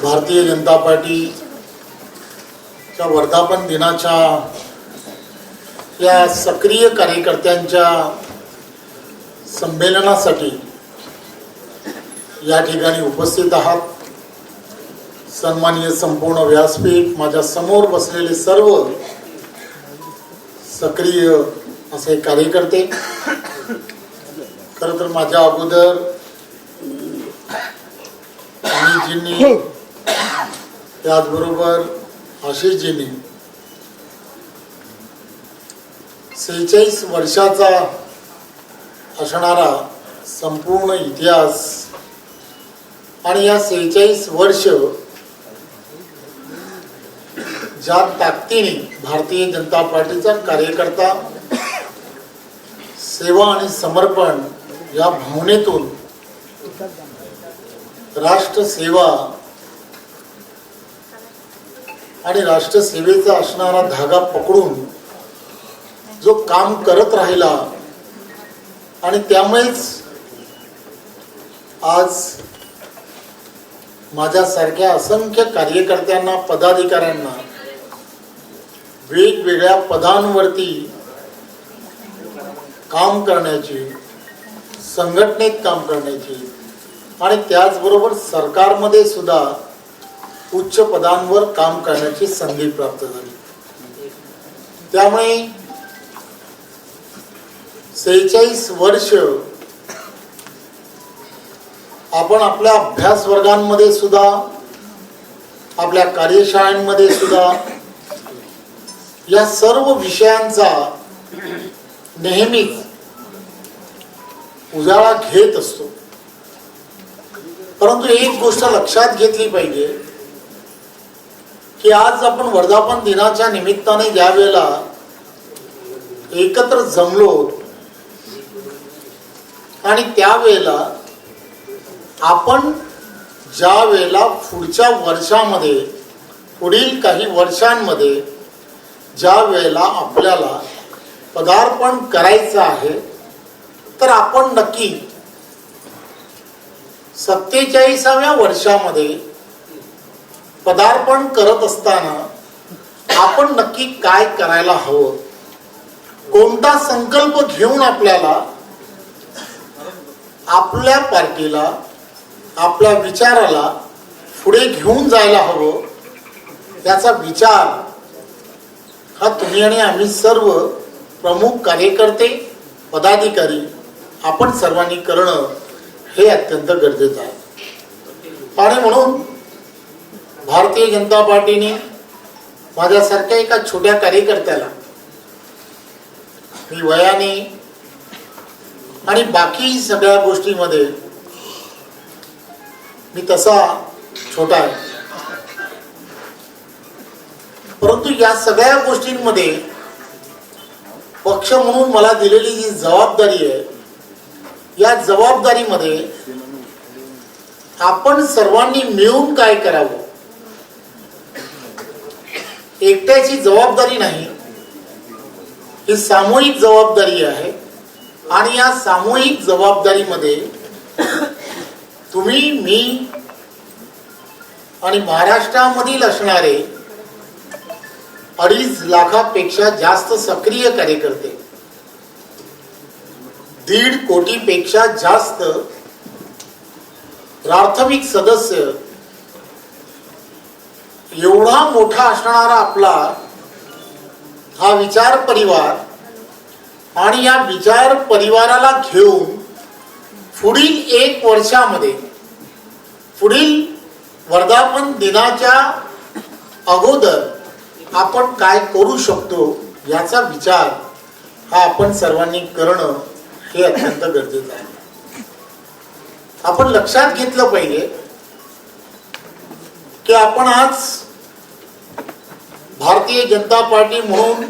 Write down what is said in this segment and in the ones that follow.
भारतीय जनता पार्टीच्या वर्धापन दिनाच्या या सक्रिय कार्यकर्त्यांच्या संमेलनासाठी या ठिकाणी उपस्थित आहात। सन्माननीय संपूर्ण व्यासपीठ, माझ्या समोर बसलेले सर्व सक्रिय असे कार्यकर्ते, खरं तर माझ्या अगोदर अनिलजींनी त्याचबरोबर आशिषजींनी 46 वर्षाचा असणारा संपूर्ण इतिहास आणि या 46 वर्ष ज्या ताकदीने भारतीय जनता पार्टीचा कार्यकर्ता सेवा आणि समर्पण या भावनेतून राष्ट्रसेवा आणि राष्ट्रसेवेचा असणारा धागा पकडून जो काम करत राहिला आणि त्यामुळेच आज माझ्यासारख्या असंख्य कार्यकर्त्यांना, पदाधिकाऱ्यांना वेगवेगळ्या पदांवरती काम करण्याची, संघटनेत काम करण्याची आणि त्याचबरोबर सरकारमध्ये सुद्धा उच्च पदांवर काम करण्याची संधी प्राप्त झाली। त्यामुळे 46 वर्ष आपण आपल्या अभ्यास वर्गांमध्ये सुद्धा, आपल्या कार्यशाळांमध्ये सुद्धा या सर्व विषयांचा नेहमीच उजाळा घेत असतो। परंतु एक गोष्ट लक्षात घेतली पाहिजे की आज आपण वर्धापन दिनाच्या निमित्ताने ज्या वेळेला एकत्र जमलो आणि त्यावेळेला आपण ज्या वेळेला पुढच्या वर्षामध्ये, पुढील काही वर्षांमध्ये ज्या वेळेला आपल्याला पदार्पण करायचं आहे, तर आपण नक्की 47व्या वर्षामध्ये पदार्पण करत असताना आपण नक्की काय करायला हवं, कोणता संकल्प घेऊन आपल्याला आपल्या पार्टीला, आपल्या विचाराला पुढे घेऊन जायला हवं, त्याचा विचार हा तुम्ही आणि आम्ही सर्व प्रमुख कार्यकर्ते, पदाधिकारी आपण सर्वांनी करणं हे अत्यंत गरजेचं आहे। आणि म्हणून भारतीय जनता पार्टीने माझ्यासारख्या एका छोट्या कार्यकर्त्याला, मी वयाने आणि बाकी सगळ्या गोष्टीमध्ये मी तसा छोटा आहे, परंतु या सगळ्या गोष्टींमध्ये पक्ष म्हणून मला दिलेली जी जबाबदारी आहे, या जबाबदारीमध्ये आपण सर्वांनी मिळून काय करावं, एकट्याची जबाबदारी नाही, ही सामूहिक जबाबदारी आहे। आणि या सामूहिक जबाबदारीमध्ये तुम्ही, मी आणि महाराष्ट्रामधील असणारे 2.5 लाखापेक्षा जास्त सक्रिय कार्यकर्ते, 1.5 कोटीपेक्षा जास्त प्राथमिक सदस्य, एवढा मोठा असणारा आपला हा विचार परिवार आणि या विचार परिवाराला घेऊन पुढील 1 वर्षामध्ये, पुढील वर्धापन दिनाच्या अगोदर आपण काय करू शकतो याचा विचार हा आपण सर्वांनी करणं हे अत्यंत गरजेचं आहे। आपण लक्षात घेतलं पाहिजे की आपण आज भारतीय जनता पार्टी म्हणून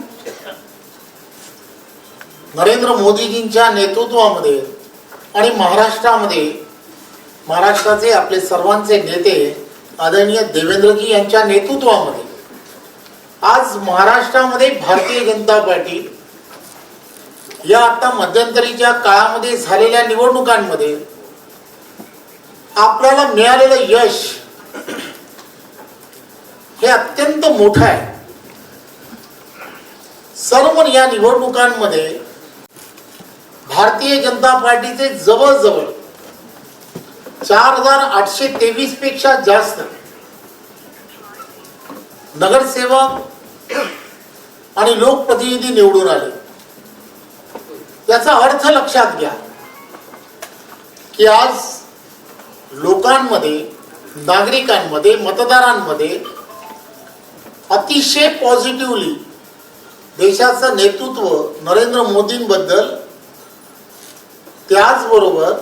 नरेंद्र मोदीजींच्या नेतृत्वामध्ये आणि महाराष्ट्राचे आपले सर्वांचे नेते आदरणीय देवेंद्रजी यांच्या नेतृत्वामध्ये आज महाराष्ट्रामध्ये भारतीय जनता पार्टी या आता मध्यंतरीच्या काळामध्ये झालेल्या निवडणुकांमध्ये आपल्याला मिळालेलं यश हे अत्यंत मोठं आहे. सर्व या निवडणुकांमध्ये भारतीय जनता पार्टीचे जवळजवळ 4823 पेक्षा जास्त नगरसेवक आणि लोकप्रतिनिधी निवडून आले. याचा अर्थ लक्षात घ्या की आज लोकांमध्ये, नागरिकांमध्ये, मतदारांमध्ये अतिशय पॉझिटिव्हली देशाचं नेतृत्व नरेंद्र मोदींबद्दल, त्याचबरोबर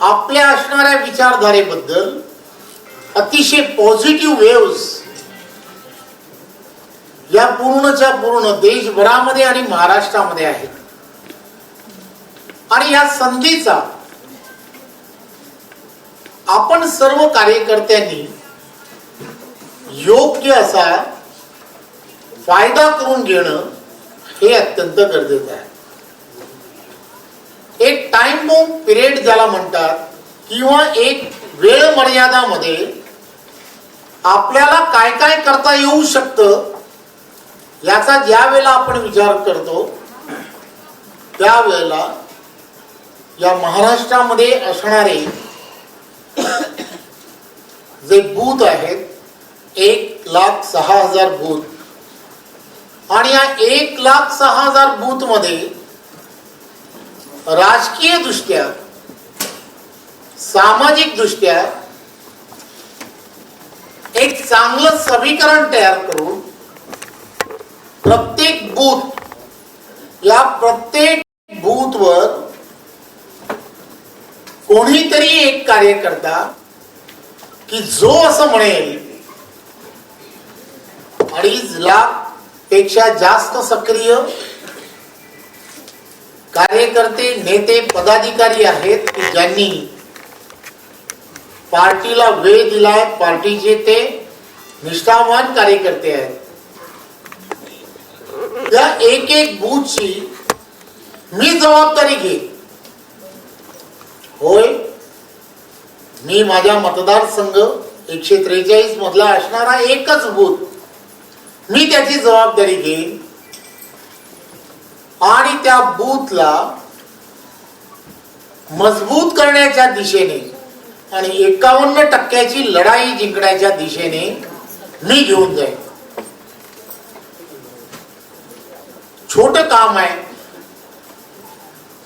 आपल्या असणाऱ्या विचारधारेबद्दल अतिशय पॉझिटिव्ह वेव्स या पूर्णच्या पूर्ण देशभरामध्ये आणि महाराष्ट्रामध्ये आहेत. आणि या संधीचा आपण सर्व कार्यकर्त्यांनी योग्य असा फायदा करून घेणं हे अत्यंत गरजेचं आहे. एक टाइम बॉम्ब पिरियड ज्याला म्हणतात, किंवा एक वेळ मर्यादामध्ये आपल्याला काय काय करता येऊ शकतं याचा ज्या वेळेला आपण विचार करतो, त्यावेळेला या महाराष्ट्रामध्ये असणारे जे बूथ आहेत 1,06,000 बूथ, आणि या 1,06,000 बूथ मध्ये राजकीय दृष्ट्या, सामाजिक दृष्ट्या एक चांगलं समीकरण तयार करून प्रत्येक बूथ, या प्रत्येक बूथवर कोणीतरी एक कार्यकर्ता की जो असं म्हणेल 2.5 लाख पेक्षा जास्त सक्रिय कार्यकर्ते, नेते, पदाधिकारी आहेत की ज्यांनी पार्टीला वेळ दिलाय, पार्टीचे ते निष्ठावान कार्यकर्ते आहेत. या एक एक बूथची मी जबाबदारी घे. होय, मी माझ्या मतदारसंघ 143 मधला असणारा एकच बूथ, मी त्याची जबाबदारी घेईन आणि त्या बूथला मजबूत करण्याच्या दिशेने आणि 51% लढाई जिंकण्याच्या दिशेने मी घेऊन जाईन. छोटं काम आहे,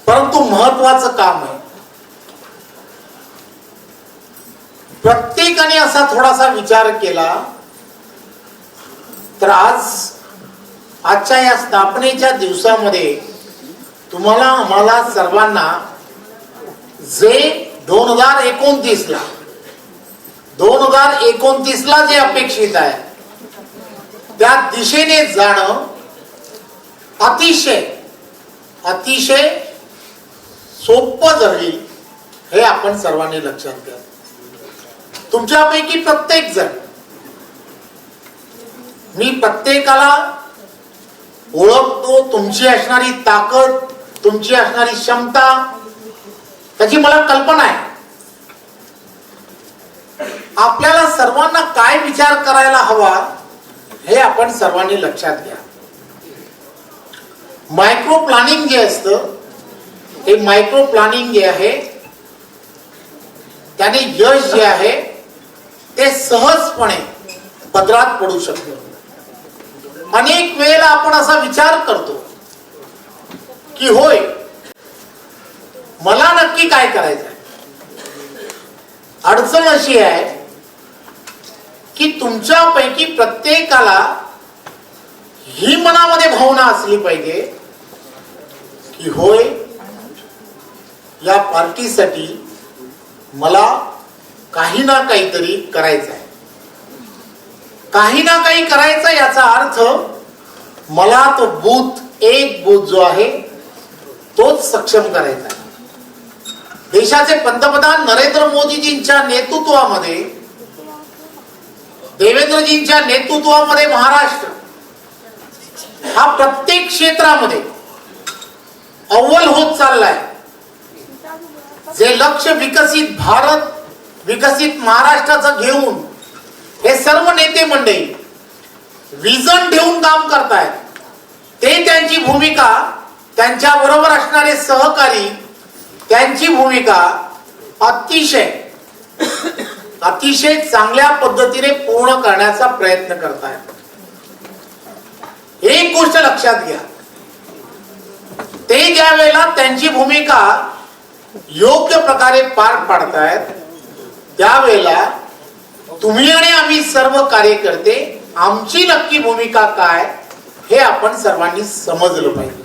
परंतु महत्वाचं काम आहे. प्रत्येकाने असा थोडासा विचार केला तर आजच्या या स्थापनेच्या दिवसामध्ये तुम्हाला, आम्हाला सर्वांना जे 2029 ला जे अपेक्षित आहे त्या दिशेने जाणं अतिशय सोपं जाईल हे आपण सर्वांनी लक्षात घ्या. तुमच्यापैकी प्रत्येक जण, मी प्रत्येकाला ओळखतो. तुमची असणारी ताकद, तुमची असणारी क्षमता, त्याची मला कल्पना आहे. आपल्याला सर्वांना काय विचार करायला हवा हे आपण सर्वांनी लक्षात घ्या. मायक्रो प्लॅनिंग जे असतं, हे मायक्रो प्लॅनिंग जे आहे त्याने यश जे आहे ते सहजपणे पदरात पडू शकतं. अनेक वेळेला आपण असा विचार करतो की होय, मला नक्की काय करायचं आहे. अडचण अशी आहे की तुमच्यापैकी प्रत्येकाला ही मनामध्ये भावना असली पाहिजे की होय, या पार्टीसाठी मला काही ना काहीतरी करायचं आहे. काही ना काही करायचं याचा अर्थ मला तो एक बूथ जो आहे तोच सक्षम करायचा आहे. देशाचे पंतप्रधान नरेंद्र मोदीजींच्या नेतृत्वामध्ये, देवेंद्रजींच्या नेतृत्वामध्ये महाराष्ट्र हा प्रत्येक क्षेत्रामध्ये अव्वल होत चाललाय. जे लक्ष्य विकसित भारत, विकसित महाराष्ट्राचं घेऊन हे सर्व नेते मंडळी विजन ठेवून काम करतायत, ते त्यांची भूमिका, त्यांच्या बरोबर असणारे सहकारी त्यांची भूमिका अतिशय चांगल्या पद्धतीने पूर्ण करण्याचा प्रयत्न करतायत. एक गोष्ट लक्षात घ्या, ते ज्या वेळेला त्यांची भूमिका योग्य प्रकारे पार पाडतायत त्यावेळेला तुम्ही आणि आम्ही सर्व कार्यकर्ते आमची नक्की भूमिका काय हे आपण सर्वांनी समजलं पाहिजे.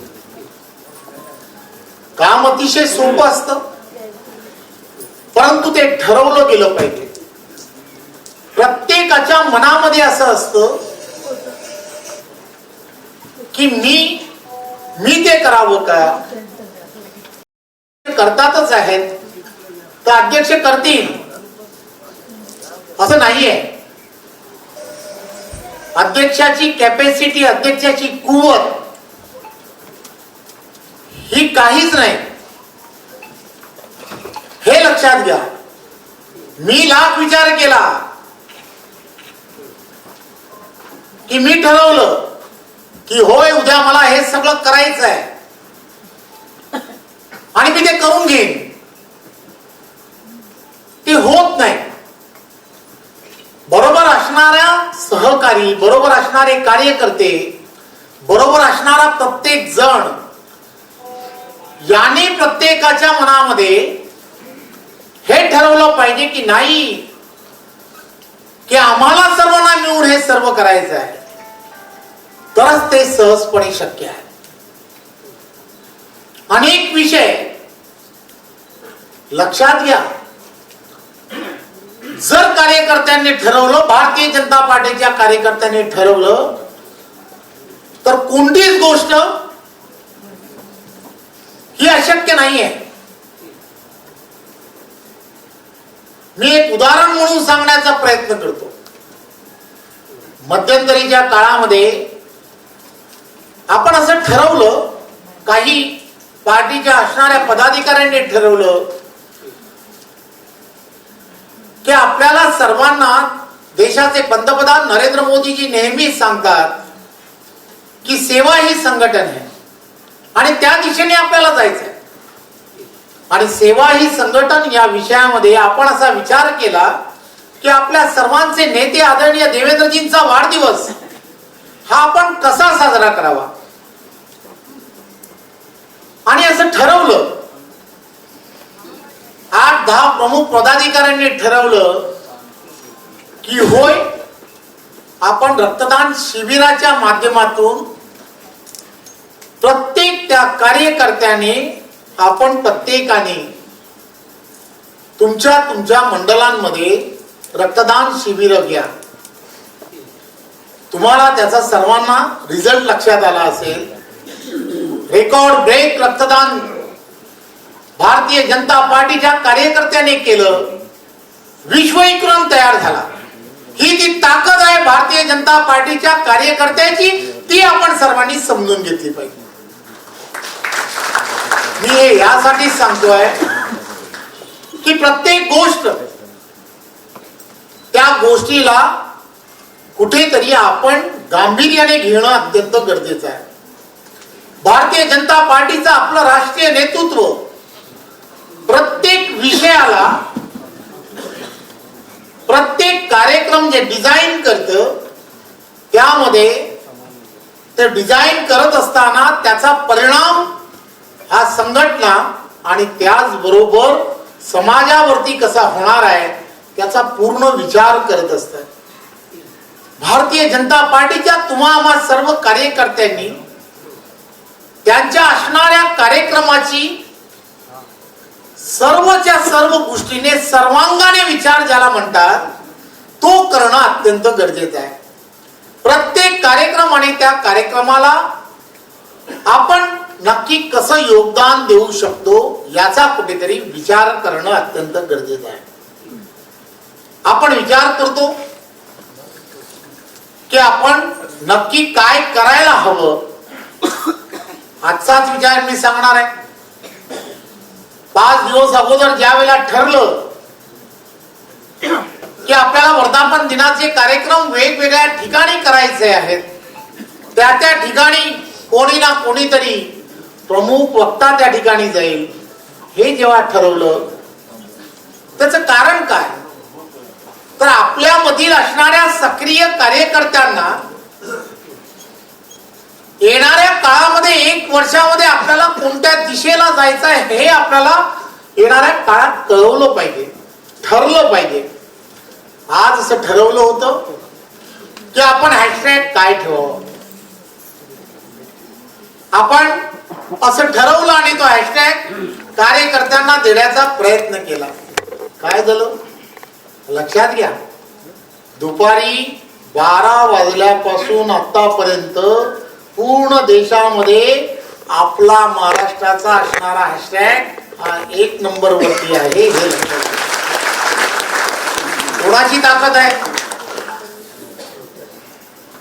काम अतिशय सोपं असतं, परंतु ते ठरवलं गेलं पाहिजे. प्रत्येकाच्या मनामध्ये असं असतं की मी ते करावं का, करतातच आहेत तर अध्यक्ष करतील असं नाहीये. अध्यक्षाची कॅपॅसिटी, अध्यक्षाची कुवत ही काहीच नाही, हे लक्षात घ्या. मी लाख विचार केला की मी ठरवलं की होय उद्या मला हे सगळं करायचं आहे आणि मी ते करून घेईन, ते होत नाही. बरोबर असणाऱ्या सहकारी, बरोबर असणारे कार्यकर्ते, बरोबर असणारा प्रत्येक जण याने प्रत्येकाच्या मनामध्ये हे ठरवलं पाहिजे की नाही की आम्हाला सर्वांना मिळून हे सर्व करायचं आहे, तरच ते सहजपणे शक्य आहे. अनेक विषय लक्षात घ्या, जर कार्यकर्त्यांनी ठरवलं, भारतीय जनता पार्टीच्या कार्यकर्त्यांनी ठरवलं, तर कोणतीच गोष्ट ही अशक्य नाहीये. मी एक उदाहरण म्हणून सांगण्याचा प्रयत्न करतो. मध्यंतरीच्या काळामध्ये आपण असं ठरवलं, काही पार्टीच्या असणाऱ्या पदाधिकाऱ्यांनी ठरवलं की आपल्याला सर्वांना, देशाचे पंतप्रधान नरेंद्र मोदीजी नेहमीच सांगतात की सेवा ही संघटन आहे आणि त्या दिशेने आपल्याला जायचं आहे. आणि सेवा ही संघटन या विषयामध्ये आपण असा विचार केला की आपल्या सर्वांचे नेते आदरणीय देवेंद्रजींचा वाढदिवस हा आपण कसा साजरा करावा. आणि असं ठरवलं, 8-10 प्रमुख पदाधिकाऱ्यांनी ठरवलं की होय आपण रक्तदान शिबिराच्या माध्यमातून प्रत्येक त्या कार्यकर्त्याने, आपण प्रत्येकाने तुमच्या मंडळांमध्ये रक्तदान शिबिर घ्या. तुम्हाला त्याचा सर्वांना रिझल्ट लक्षात आला असेल. रेकॉर्ड ब्रेक रक्तदान भारतीय जनता पार्टीच्या कार्यकर्त्याने केलं, विश्वविक्रम तयार झाला. ही ती ताकद आहे भारतीय जनता पार्टीच्या कार्यकर्त्याची, ती आपण सर्वांनी समजून घेतली पाहिजे. मी हे यासाठी सांगतोय की प्रत्येक गोष्ट, त्या गोष्टीला कुठेतरी आपण गांभीर्याने घेणं अत्यंत गरजेचं आहे. भारतीय जनता पार्टीचं आपलं राष्ट्रीय नेतृत्व प्रत्येक विषयाला, प्रत्येक कार्यक्रम जे डिझाईन करतं त्यामध्ये ते डिझाईन करत असताना त्याचा परिणाम हा संघटना आणि त्याचबरोबर समाजावरती कसा होणार आहे त्याचा पूर्ण विचार करत असतात. भारतीय जनता पार्टीच्या तुम्हा सर्व कार्यकर्त्यांनी त्यांच्या असणाऱ्या कार्यक्रमाची सर्वच्या सर्व गोष्टीने सर्वांगाने विचार ज्याला म्हणतात तो करणं अत्यंत गरजेचं आहे. प्रत्येक कार्यक्रम आणि त्या कार्यक्रमाला आपण नक्की कसं योगदान देऊ शकतो याचा कुठेतरी विचार करणं अत्यंत गरजेचं आहे. आपण विचार करतो की आपण नक्की काय करायला हवं. आजचाच विचार मी सांगणार आहे. 5 दिवस अगोदर ज्या वेळेला ठरलं की आपल्याला वर्धा वर्धापन दिनाचे कार्यक्रम वेगवेगळ्या ठिकाणी करायचे आहेत. त्या त्या ठिकाणी कोणी ना कोणीतरी प्रमुख वक्ता त्या ठिकाणी जाईल. हे जेव्हा ठरवलं त्याचं कारण काय, तर आपल्यामधील असणाऱ्या सक्रिय कार्यकर्त्यांना येणाऱ्या काळामध्ये 1 वर्षामध्ये आपल्याला कोणत्या दिशेला जायचं आहे हे आपल्याला येणाऱ्या काळात कळवलं पाहिजे, ठरलं पाहिजे. आज असं ठरवलं होतं की आपण हॅशटॅग काय ठेवावं. आपण असं ठरवलं आणि तो हॅशटॅग कार्यकर्त्यांना देण्याचा प्रयत्न केला. काय झालं लक्षात घ्या, दुपारी 12 वाजल्यापासून आतापर्यंत पूर्ण देशामध्ये आपला महाराष्ट्राचा असणारा हॅशटॅग हा 1 नंबर वरती आहे. हे लक्षात घ्या. कोणाची ताकद आहे,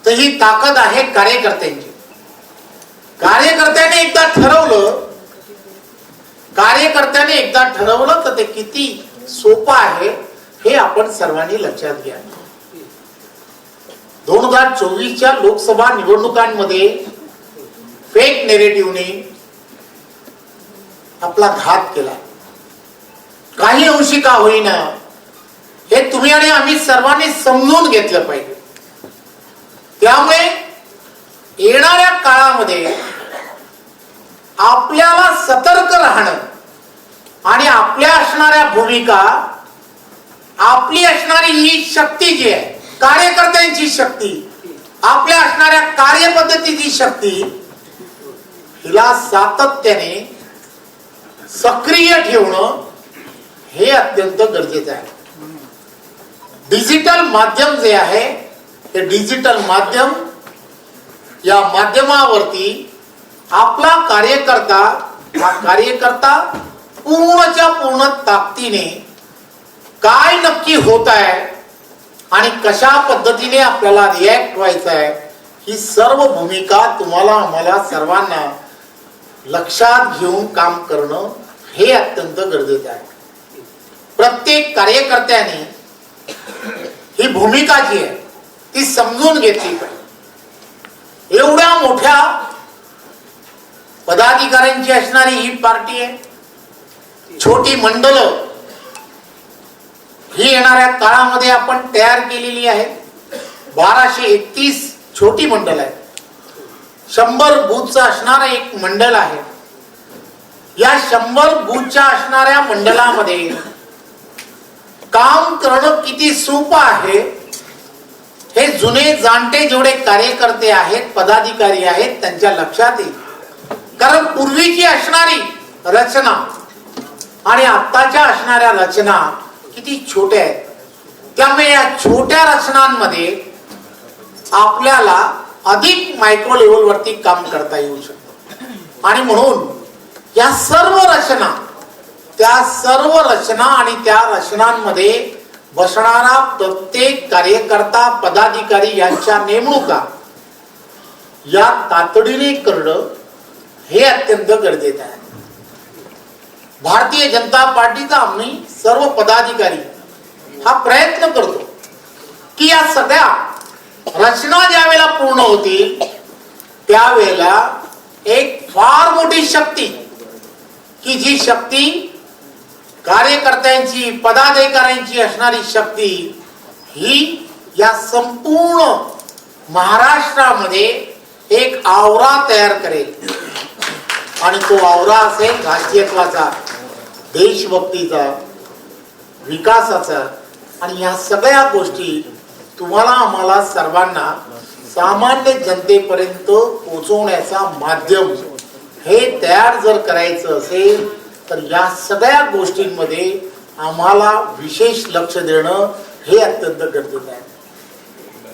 तर ही ताकद आहे कार्यकर्त्यांची. कार्यकर्त्याने एकदा ठरवलं तर ते किती सोपं आहे हे आपण सर्वांनी लक्षात घ्या. 2024च्या लोकसभा निवडणुकांमध्ये फेक नेरेटिव्हने आपला घात केला. काही अंशी का होईना हे तुम्ही आणि आम्ही सर्वांनी समजून घेतलं पाहिजे. त्यामुळे येणाऱ्या काळामध्ये आपल्याला सतर्क राहणं आणि आपल्या असणाऱ्या भूमिका, आपली असणारी ही शक्ती जी आहे, कार्यकर्त्यांची शक्ती, आपल्या असणाऱ्या कार्यपद्धतीची शक्ती, हिला सातत्याने सक्रिय ठेवणं हे अत्यंत गरजेचं आहे. डिजिटल माध्यम जे आहे ते डिजिटल माध्यम, या माध्यमावरती आपला कार्यकर्ता पूर्णच्या पूर्ण ताकदीने काय नक्की होत आहे आणि कशा पद्धतीने आपल्याला रिॲक्ट व्हायचं आहे ही सर्व भूमिका तुम्हाला आम्हाला सर्वांना लक्षात घेऊन काम करणं हे अत्यंत गरजेचं आहे. प्रत्येक कार्यकर्त्याने ही भूमिका जी आहे ती समजून घेतली पाहिजे. एवढ्या मोठ्या पदाधिकाऱ्यांची असणारी ही पार्टी आहे. छोटी मंडळ ही येणाऱ्या काळामध्ये आपण तयार केलेली आहे. 1231 छोटी मंडळ आहे. 100 बूथचं असणारं एक मंडळ आहे. या 100 बूथच्या असणाऱ्या मंडळामध्ये काम करणं किती सोपं आहे हे जुने जाणते जेवढे कार्यकर्ते आहेत, पदाधिकारी आहेत त्यांच्या लक्षात येईल. कारण पूर्वीची असणारी रचना आणि आत्ताच्या असणाऱ्या रचना किती छोट्या आहेत. त्यामुळे या छोट्या रचनांमध्ये आपल्याला अधिक मायक्रो लेवल वरती काम करता येऊ शकतं. आणि म्हणून या सर्व रचना, त्या सर्व रचना आणि त्या रचनांमध्ये बसणारा प्रत्येक कार्यकर्ता, पदाधिकारी यांच्या नेमणुका या तातडीने करणं हे अत्यंत गरजेचं आहे. भारतीय जनता पार्टीचा आम्ही सर्व पदाधिकारी हा प्रयत्न करतो की या सगळ्या रचना ज्या वेळेला पूर्ण होतील त्यावेळेला एक फार मोठी शक्ती, की जी शक्ती कार्यकर्त्यांची, पदाधिकाऱ्यांची असणारी शक्ती ही या संपूर्ण महाराष्ट्रामध्ये एक आवरा तयार करेल. आणि तो आवरा असेल राष्ट्रीयत्वाचा, देशभक्तीचा, विकासाचा. आणि या सगळ्या गोष्टी तुम्हाला आम्हाला सर्वांना सामान्य जनतेपर्यंत पोहोचवण्याचा माध्यम हे तयार जर करायचं असेल तर या सगळ्या गोष्टींमध्ये आम्हाला विशेष लक्ष देणं हे अत्यंत गरजेचं आहे.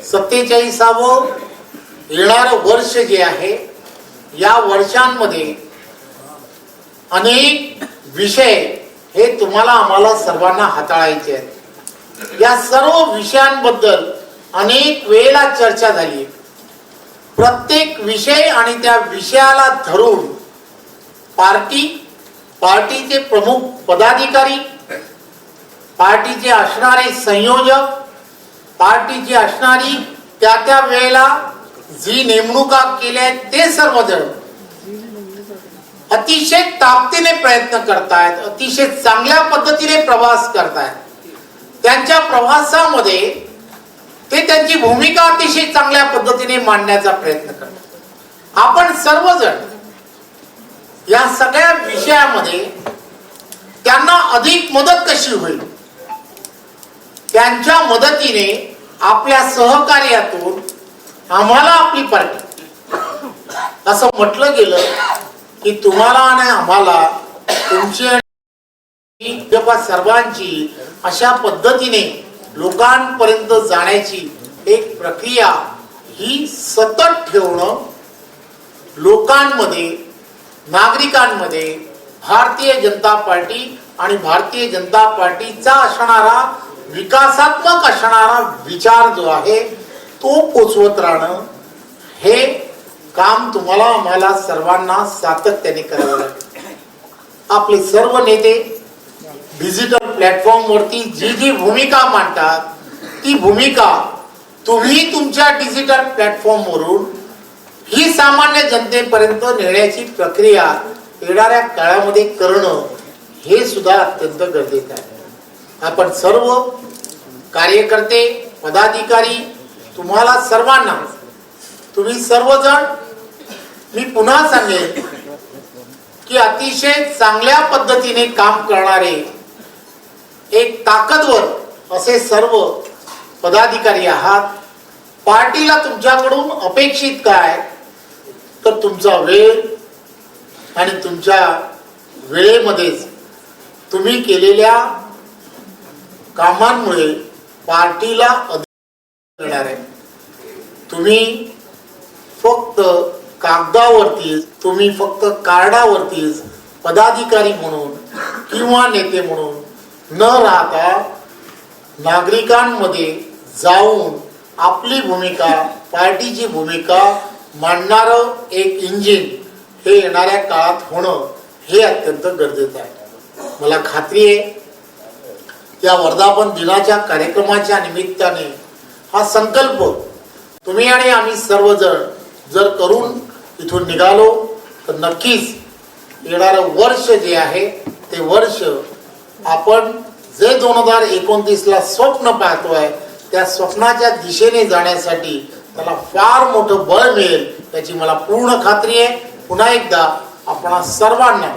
47वं येणारं वर्ष जे आहे, या वर्षांमध्ये अनेक विषय हे तुम्हाला आम्हाला सर्वांना हाताळायचे आहेत. या सर्व विषयांबद्दल अनेक वेळेला चर्चा झाली. प्रत्येक विषय आणि त्या विषयाला धरून पार्टीचे प्रमुख पदाधिकारी, पार्टीचे असणारे संयोजक, पार्टीची असणारी त्या त्या वेळेला जी नेमणुका केल्या आहेत ते सर्वजण अतिशय ताकदीने प्रयत्न करतायत, अतिशय चांगल्या पद्धतीने प्रवास करतायत. त्यांच्या प्रवासामध्ये ते त्यांची भूमिका अतिशय चांगल्या पद्धतीने मांडण्याचा प्रयत्न करतात. आपण सर्वजण या सगळ्या विषयामध्ये त्यांना अधिक मदत कशी होईल, त्यांच्या मदतीने आपल्या सहकार्यातून आम्हाला आपली पार्टी असं म्हटलं गेलं की तुम्हाला आणि आम्हाला तुमची सर्वांची अशा पद्धतीने लोकांपर्यंत जाण्याची एक प्रक्रिया ही सतत ठेवणं, लोकांमध्ये नागरिकांमध्ये भारतीय जनता पार्टी आणि भारतीय जनता पार्टीचा असणारा विकासात्मक असणारा विचार जो आहे तो पोचवत राहणं हे काम तुम्हाला आम्हाला सर्वांना सातत्याने करावं लागेल. आपले सर्व नेते डिजिटल प्लॅटफॉर्म वरती जी जी भूमिका मांडतात ती भूमिका तुम्ही तुमच्या डिजिटल प्लॅटफॉर्म वरून ही सामान्य जनतेपर्यंत नेण्याची प्रक्रिया येणाऱ्या काळामध्ये करणं हे सुद्धा अत्यंत गरजेचं आहे. आपण सर्व कार्यकर्ते पदाधिकारी तुम्हाला सर्वांना, तुम्ही सर्वजण, मी पुन्हा सांगेन की अतिशय चांगल्या पद्धतीने काम करणारे एक ताकदवर असे सर्व पदाधिकारी आहात. पार्टीला तुमच्याकडून अपेक्षित काय तर तुमचा वेळ आणि तुमच्या वेळेमध्येच तुम्ही केलेल्या कामांमुळे पार्टीला अधिक मिळणार आहे. तुम्ही फक्त कागदावरतीच, तुम्ही फक्त कार्डावरतीच पदाधिकारी म्हणून किंवा नेते म्हणून न राहता नागरिकांमध्ये जाऊन आपली भूमिका, पार्टीची भूमिका मांडणारं एक इंजिन हे येणाऱ्या काळात होणं हे अत्यंत गरजेचं आहे. मला खात्री आहे या वर्धापन दिनाच्या कार्यक्रमाच्या निमित्ताने हा संकल्प तुम्ही आणि आम्ही सर्वजण जर करून इथून निघालो तर नक्कीच येणारं वर्ष जे आहे ते वर्ष आपण जे 2029ला स्वप्न पाहतोय त्या स्वप्नाच्या दिशेने जाण्यासाठी त्याला फार मोठं बळ मिळेल याची मला पूर्ण खात्री आहे. पुन्हा एकदा आपण सर्वांना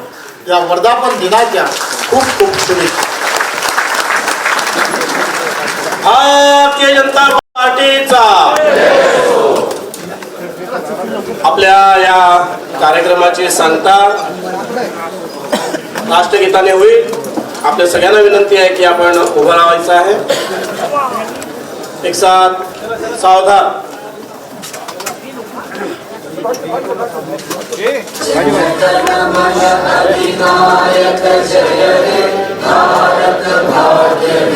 या वर्धापन दिनाच्या खूप खूप शुभेच्छा. भारतीय जनता पार्टीचा आपल्या या कार्यक्रमाची सांगता राष्ट्रगीताने होईल. आपल्या सगळ्यांना विनंती आहे की आपण उभं राहायचं आहे. एक साथ सावधान. अधिनायक जय हे भारत भाग्य